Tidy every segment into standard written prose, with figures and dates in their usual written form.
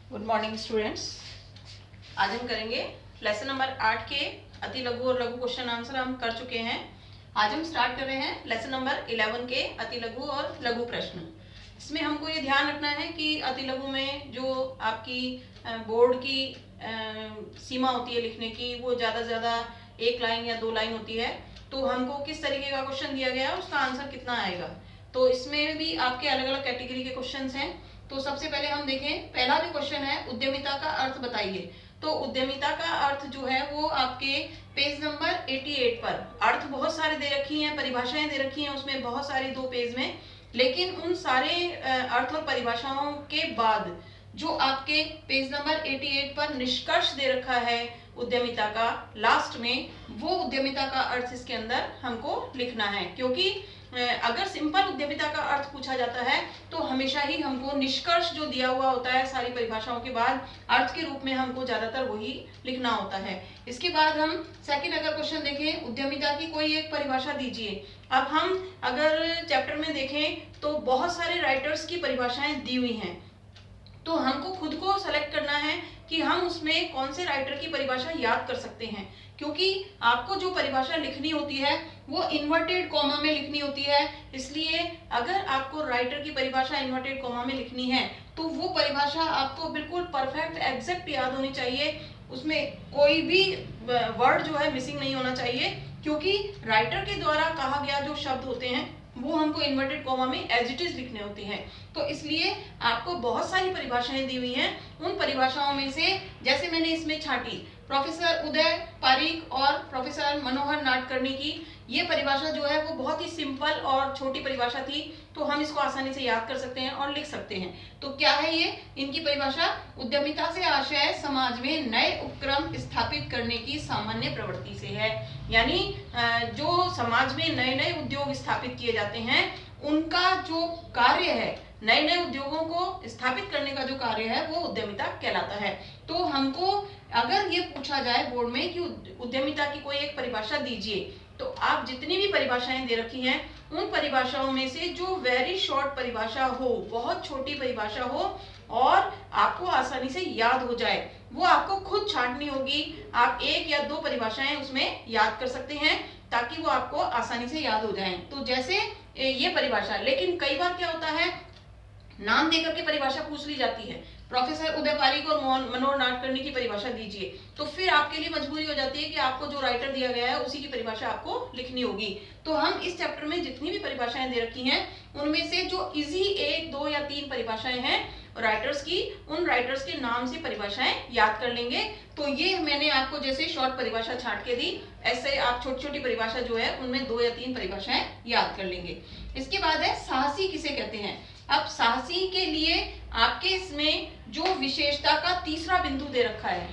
Good morning students. आज हम करेंगे लेसन नंबर 8 के अति लघु और लघु क्वेश्चन आंसर हम कर चुके हैं। आज हम स्टार्ट कर रहे हैं लेसन नंबर 11 के अति लघु और लघु प्रश्न। इसमें हमको ये ध्यान रखना है कि अति लघु में जो आपकी बोर्ड की सीमा होती है लिखने की, वो ज़्यादा से ज़्यादा 1 लाइन या 2 लाइन होती है। तो हमको किस तरीके का क्वेश्चन दिया गया है, उसका आंसर कितना आएगा। तो इसमें भी आपके अलग अलग कैटेगरी के क्वेश्चन हैं। तो सबसे पहले हम देखें, पहला जो क्वेश्चन है, उद्यमिता का अर्थ बताइए। तो उद्यमिता का अर्थ जो है वो आपके पेज नंबर 88 पर, अर्थ बहुत सारे दे रखी हैं, परिभाषाएं दे रखी हैं उसमें बहुत सारी 2 पेज में। लेकिन उन सारे अर्थ और परिभाषाओं के बाद जो आपके पेज नंबर 88 पर निष्कर्ष दे रखा है उद्यमिता का लास्ट में, वो उद्यमिता का अर्थ इसके अंदर हमको लिखना है। क्योंकि अगर सिंपल उद्यमिता का अर्थ पूछा जाता है तो हमेशा ही हमको निष्कर्ष जो दिया हुआ होता है सारी परिभाषाओं के बाद अर्थ के रूप में हमको ज्यादातर वही लिखना होता है। इसके बाद हम सेकंड अगर क्वेश्चन देखें, उद्यमिता की कोई एक परिभाषा दीजिए। अब हम अगर चैप्टर में देखें तो बहुत सारे राइटर्स की परिभाषाएं दी हुई हैं, तो हमको खुद को सेलेक्ट करना है कि हम उसमें कौन से राइटर की परिभाषा याद कर सकते हैं। क्योंकि आपको जो परिभाषा लिखनी होती है वो इन्वर्टेड कॉमा में लिखनी होती है। इसलिए अगर आपको राइटर की परिभाषा इन्वर्टेड कॉमा में लिखनी है तो वो परिभाषा आपको बिल्कुल परफेक्ट एग्जैक्ट याद होनी चाहिए, उसमें कोई भी वर्ड जो है मिसिंग नहीं होना चाहिए। क्योंकि राइटर के द्वारा कहा गया जो शब्द होते हैं वो हमको इन्वर्टेड कॉमा में एज इट इज लिखने होते हैं। तो इसलिए आपको बहुत सारी परिभाषाएं दी हुई हैं। उन परिभाषाओं में से जैसे मैंने इसमें छाटी प्रोफेसर उदय पारीक और प्रोफेसर मनोहर नाडकर्णी की, ये परिभाषा जो है वो बहुत ही सिंपल और छोटी परिभाषा थी, तो हम इसको आसानी से याद कर सकते हैं और लिख सकते हैं। तो क्या है ये इनकी परिभाषा? उद्यमिता से आशय समाज में नए उपक्रम स्थापित करने की सामान्य प्रवृत्ति से है। यानी जो समाज में नए नए उद्योग स्थापित किए जाते हैं उनका जो कार्य है, नए नए उद्योगों को स्थापित करने का जो कार्य है वो उद्यमिता कहलाता है। तो हमको अगर ये पूछा जाए बोर्ड में कि उद्यमिता की कोई एक परिभाषा दीजिए, तो आप जितनी भी परिभाषाएं दे रखी हैं उन परिभाषाओं में से जो वेरी शॉर्ट परिभाषा हो, बहुत छोटी परिभाषा हो और आपको आसानी से याद हो जाए, वो आपको खुद छांटनी होगी। आप 1 या 2 परिभाषाएं उसमें याद कर सकते हैं ताकि वो आपको आसानी से याद हो जाएं। तो जैसे ये परिभाषा, लेकिन कई बार क्या होता है नाम देकर के परिभाषा पूछ ली जाती है, प्रोफेसर उदय पारीक और मनोहर नाडकर्णी की परिभाषा दीजिए, तो फिर आपके लिए मजबूरी हो जाती है कि आपको जो राइटर दिया गया है उसी की परिभाषा आपको लिखनी होगी। तो हम इस चैप्टर में जितनी भी परिभाषाएं दे रखी हैं उनमें से जो इजी 1, 2 या 3 परिभाषाएं हैं राइटर्स की, उन राइटर्स के नाम से परिभाषाएं याद कर लेंगे। तो ये मैंने आपको जैसे शॉर्ट परिभाषा छाट के दी, ऐसे आप छोटी छोटी परिभाषा जो है उनमें 2 या 3 परिभाषाएं याद कर लेंगे। इसके बाद है साहसी किसे कहते हैं। अब साहसी के लिए आपके इसमें जो विशेषता का तीसरा बिंदु दे रखा है,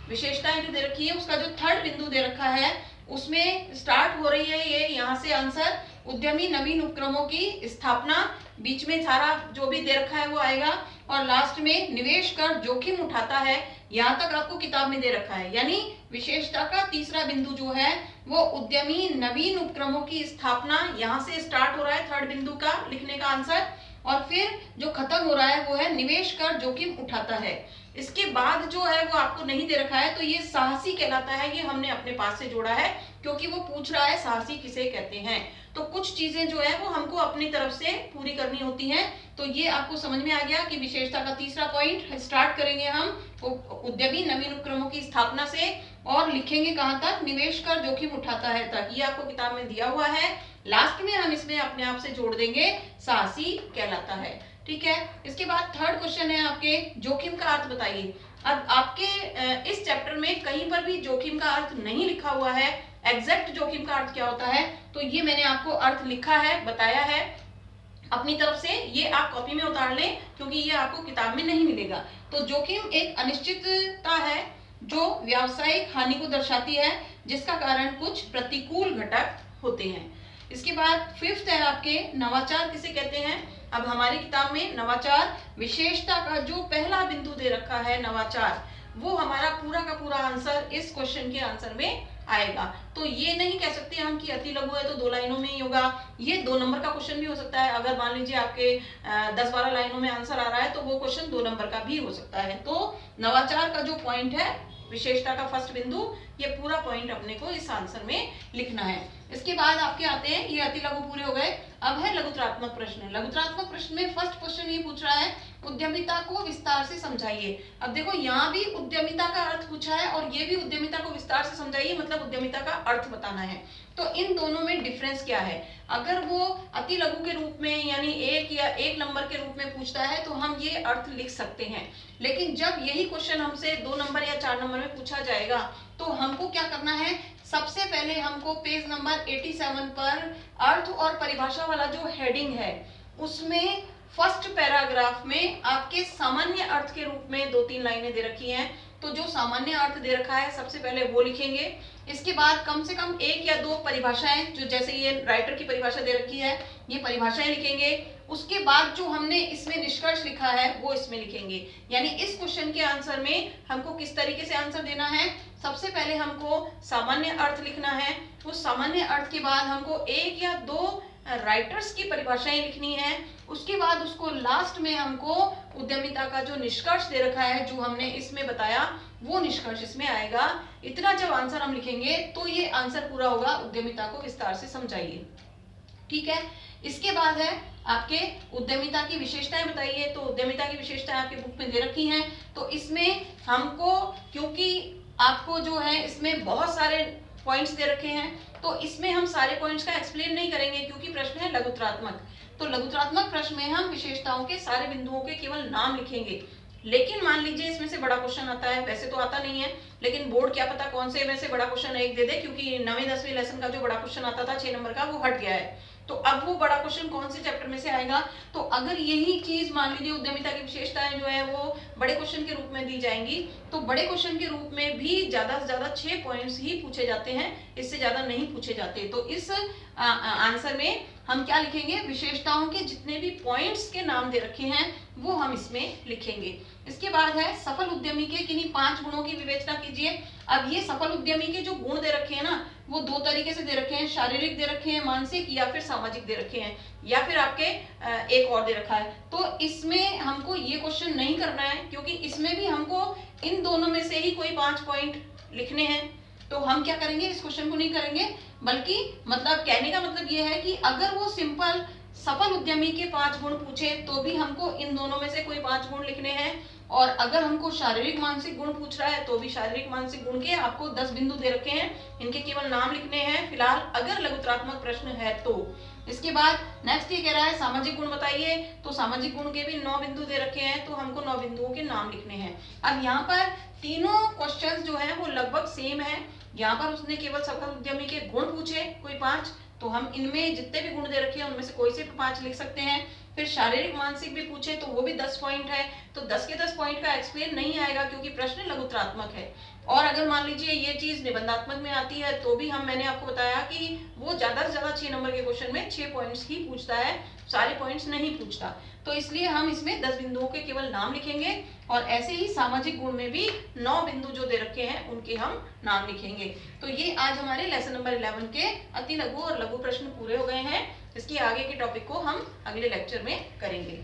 विशेषताएं जो दे रखी है उसका जो थर्ड बिंदु दे रखा है उसमें स्टार्ट हो रही है ये, यहाँ से आंसर उद्यमी नवीन उपक्रमों की स्थापना, बीच में सारा जो भी दे रखा है वो आएगा और लास्ट में निवेश कर जोखिम उठाता है, यहाँ तक आपको किताब में दे रखा है। यानी विशेषता का तीसरा बिंदु जो है वो उद्यमी नवीन उपक्रमों की स्थापना, यहाँ से स्टार्ट हो रहा है थर्ड बिंदु का लिखने का आंसर, और फिर जो खत्म हो रहा है वो है निवेश कर जोखिम उठाता है। इसके बाद जो है वो आपको नहीं दे रखा है, तो ये साहसी कहलाता है। ये हमने अपने पास से जोड़ा है क्योंकि वो पूछ रहा है साहसी किसे कहते हैं। तो कुछ चीजें जो है वो हमको अपनी तरफ से पूरी करनी होती हैं। तो ये आपको समझ में आ गया कि विशेषता का तीसरा पॉइंट स्टार्ट करेंगे हम उद्यमी नवीन उपक्रमों की स्थापना से और लिखेंगे कहां तक, निवेश कर जोखिम उठाता है तक। ये आपको किताब में दिया हुआ है, लास्ट में हम इसमें अपने आप से जोड़ देंगे साहसी कहलाता है। ठीक है। इसके बाद थर्ड क्वेश्चन है आपके जोखिम का अर्थ बताइए। अब आपके इस चैप्टर में कहीं पर भी जोखिम का अर्थ नहीं लिखा हुआ है, एग्जैक्ट जोखिम का अर्थ क्या होता है, तो ये मैंने आपको अर्थ लिखा है, बताया है अपनी तरफ से। ये आप कॉपी में उतार लें क्योंकि ये आपको किताब में नहीं मिलेगा। तो जोखिम एक अनिश्चितता है जो व्यावसायिक हानि को दर्शाती है जिसका कारण कुछ प्रतिकूल घटक होते हैं। इसके बाद फिफ्थ है आपके नवाचार किसे कहते हैं। अब हमारी किताब में नवाचार विशेषता का जो पहला बिंदु दे रखा है नवाचार, वो हमारा पूरा का पूरा आंसर इस क्वेश्चन के आंसर में आएगा। तो ये नहीं कह सकते हम कि अति लघु है तो 2 लाइनों में ही होगा, ये 2 नंबर का क्वेश्चन भी हो सकता है। अगर मान लीजिए आपके 10-12 लाइनों में आंसर आ रहा है तो वो क्वेश्चन 2 नंबर का भी हो सकता है। तो नवाचार का जो पॉइंट है, विशेषता का फर्स्ट बिंदु, ये पूरा पॉइंट अपने को इस आंसर में लिखना है। इसके बाद आपके आते हैं, ये अति लघु पूरे हो गए। अब है लघुत्रात्मक प्रश्न। लघुत्रात्मक प्रश्न में फर्स्ट क्वेश्चन ये पूछ रहा है, उद्यमिता को विस्तार से समझाइए। अब देखो यहाँ भी उद्यमिता का अर्थ पूछा है और ये भी उद्यमिता को विस्तार से समझाइए, मतलब उद्यमिता का अर्थ बताना है। तो इन दोनों में डिफरेंस क्या है? अगर वो अति लघु के रूप में यानी 1 या 1 नंबर के रूप में पूछता है तो हम ये अर्थ लिख सकते हैं, लेकिन जब यही क्वेश्चन हमसे 2 नंबर या 4 नंबर में पूछा जाएगा तो हमको क्या करना है? सबसे पहले हमको पेज नंबर 87 पर अर्थ और परिभाषा वाला जो हेडिंग है उसमें फर्स्ट पैराग्राफ में आपके सामान्य अर्थ के रूप में 2-3 लाइनें दे रखी हैं, तो जो सामान्य अर्थ दे रखा है सबसे पहले वो लिखेंगे। इसके बाद कम से कम 1 या 2 परिभाषाएं, जो जैसे ये राइटर की परिभाषा दे रखी है, ये परिभाषाएं लिखेंगे। उसके बाद जो हमने इसमें निष्कर्ष लिखा है वो इसमें लिखेंगे। यानी इस क्वेश्चन के आंसर में हमको किस तरीके से आंसर देना है? सबसे पहले हमको सामान्य अर्थ लिखना है, उस सामान्य अर्थ के बाद हमको 1 या 2 राइटर्स की परिभाषाएं लिखनी है। उसके बाद उसको लास्ट में हमको उद्यमिता का जो निष्कर्ष दे रखा है, जो हमने इसमें बताया, वो निष्कर्ष इसमें आएगा। इतना जब आंसर हम लिखेंगे तो ये आंसर पूरा होगा, उद्यमिता को विस्तार से समझाइए। ठीक है। इसके बाद है आपके उद्यमिता की विशेषताएं बताइए। तो उद्यमिता की विशेषताएं आपके बुक में दे रखी हैं। तो इसमें हमको, क्योंकि आपको जो है इसमें बहुत सारे पॉइंट्स दे रखे हैं, तो इसमें हम सारे पॉइंट्स का एक्सप्लेन नहीं करेंगे क्योंकि प्रश्न है लघुत्रात्मक। तो लघुत्रात्मक प्रश्न में हम विशेषताओं के सारे बिंदुओं के केवल नाम लिखेंगे। लेकिन मान लीजिए इसमें से बड़ा क्वेश्चन आता है, वैसे तो आता नहीं है, लेकिन बोर्ड क्या पता कौन से में से बड़ा क्वेश्चन एक दे दे, क्योंकि 9वीं-10वीं लेसन का जो बड़ा क्वेश्चन आता था 6 नंबर का, वो हट गया है। तो अब वो बड़ा क्वेश्चन कौन से चैप्टर में से आएगा? तो अगर यही चीज मान लीजिए उद्यमिता की विशेषताएं जो है वो बड़े क्वेश्चन के रूप में दी जाएंगी, तो बड़े क्वेश्चन के रूप में भी ज्यादा से ज्यादा 6 पॉइंट्स ही पूछे जाते हैं, इससे ज्यादा नहीं पूछे जाते। तो इस आंसर में हम क्या लिखेंगे? विशेषताओं के जितने भी पॉइंट्स के नाम दे रखे हैं वो हम इसमें लिखेंगे। इसके बाद है सफल उद्यमी के किन्हीं 5 गुणों की विवेचना कीजिए। अब ये सफल उद्यमी के जो गुण दे रखे हैं ना, वो 2 तरीके से दे रखे हैं, शारीरिक दे रखे हैं, मानसिक या फिर सामाजिक दे रखे हैं, या फिर आपके एक और दे रखा है। तो इसमें हमको ये क्वेश्चन नहीं करना है क्योंकि इसमें भी हमको इन दोनों में से ही कोई 5 पॉइंट लिखने हैं। तो हम क्या करेंगे? इस क्वेश्चन को नहीं करेंगे, बल्कि मतलब कहने का मतलब ये है कि अगर वो सिंपल सफल उद्यमी के 5 गुण पूछे तो भी हमको इन दोनों में से कोई 5 गुण लिखने हैं, और अगर हमको शारीरिक मानसिक गुण पूछ रहा है तो भी शारीरिक मानसिक गुण के आपको 10 बिंदु दे रखे हैं, इनके केवल नाम लिखने हैं फिलहाल, अगर लघुत्रात्मक प्रश्न है तो। इसके बाद नेक्स्ट ये कह रहा है सामाजिक गुण बताइए। तो सामाजिक गुण के भी 9 बिंदु दे रखे हैं, तो हमको 9 बिंदुओं के नाम लिखने हैं। अब यहाँ पर तीनों क्वेश्चंस जो है वो लगभग सेम है। यहाँ पर उसने केवल सफल उद्यमी के गुण पूछे कोई 5, तो हम इनमें जितने भी गुण दे रखे हैं उनमें से कोई से भी 5 लिख सकते हैं। फिर शारीरिक मानसिक भी पूछे तो वो भी 10 पॉइंट है, तो 10 के 10 पॉइंट का एक्सप्लेन नहीं आएगा क्योंकि प्रश्न लघुत्रात्मक है। और अगर मान लीजिए ये चीज निबंधात्मक में आती है तो भी मैंने आपको बताया कि वो ज्यादा से ज्यादा 6 नंबर के क्वेश्चन में 6 पॉइंट्स ही पूछता है, सारे पॉइंट्स नहीं पूछता। तो इसलिए हम इसमें 10 बिंदुओं के केवल नाम लिखेंगे, और ऐसे ही सामाजिक गुण में भी 9 बिंदु जो दे रखे हैं उनके हम नाम लिखेंगे। तो ये आज हमारे लेसन नंबर 11 के अति लघु और लघु प्रश्न पूरे हो गए हैं। इसके आगे के टॉपिक को हम अगले लेक्चर में करेंगे।